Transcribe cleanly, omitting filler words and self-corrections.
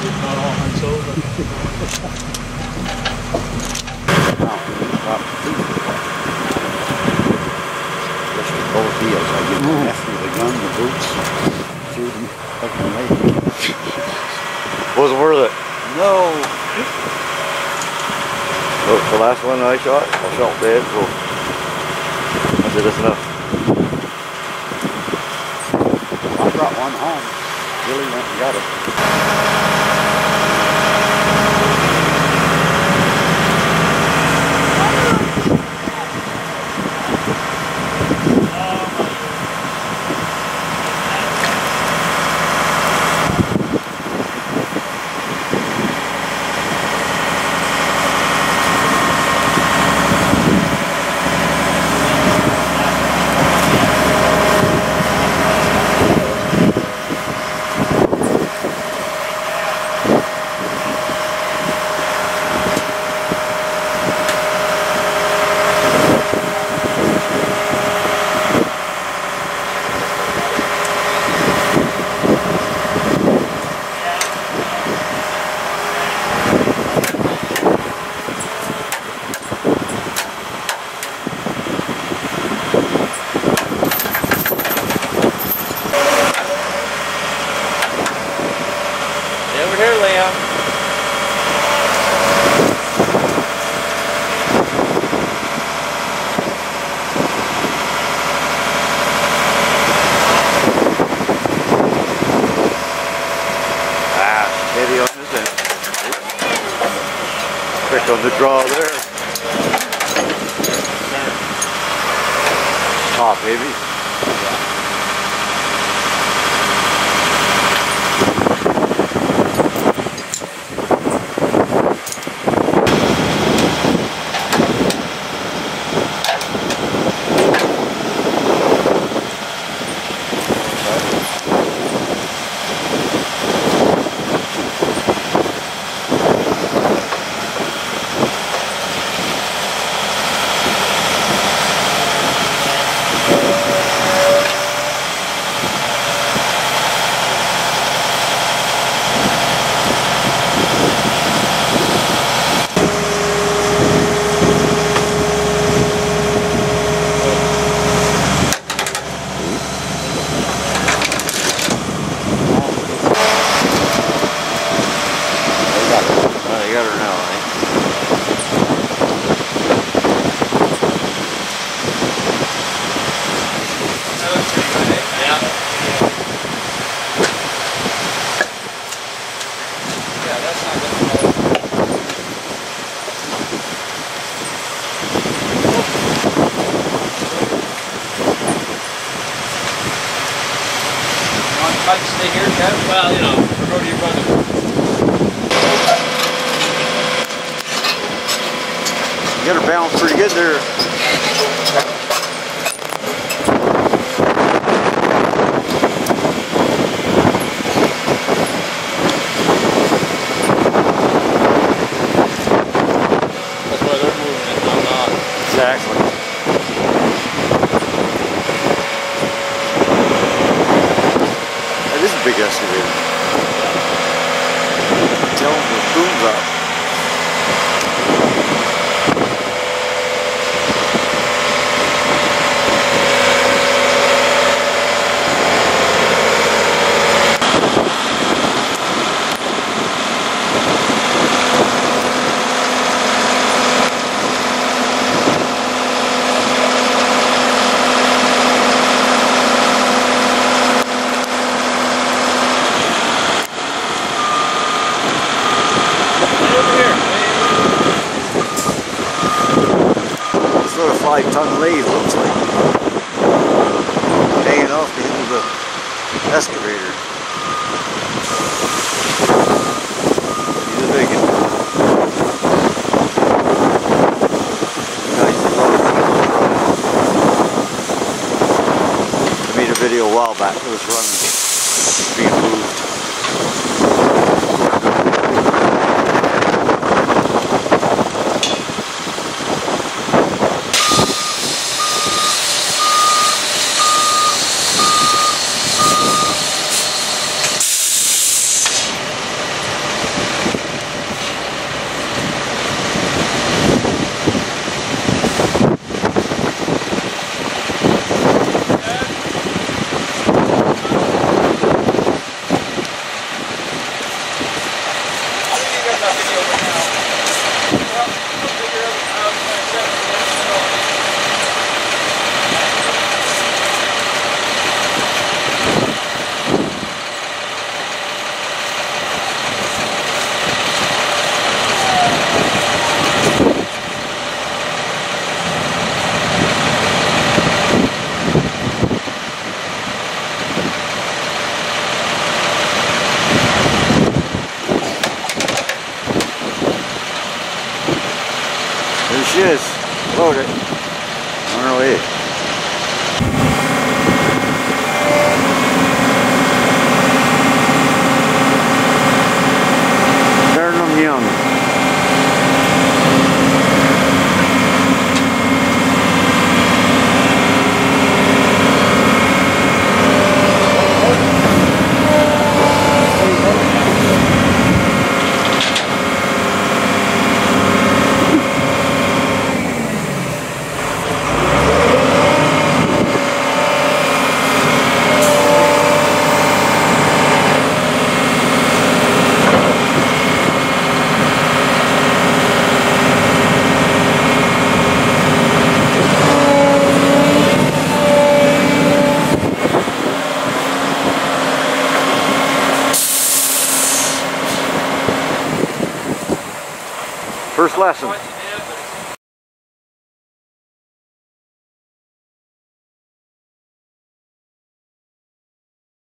Not all hunts over. Both heels. I give the nephew the gun, the boots, threw them fucking late. Wasn't worth it. No. Look, the last one I shot dead, so I said that's enough. I brought one home. Billy went and got it. Quick on the draw there. Top heavy. You got her now, eh? Yeah, that's not good. You want to stay here, Kev? Well, you know, go to your brother. You got her balanced pretty good there. That's why they're moving it, I'm not. Exactly. That is a big excavator. Tell them the boom's up. Sort of 5-ton lathe looks like, hanging off the end of the excavator. He's a big one. Nice. I made a video a while back. It was running, being moved. Yes, load it. On our way. Turn them young. First lesson.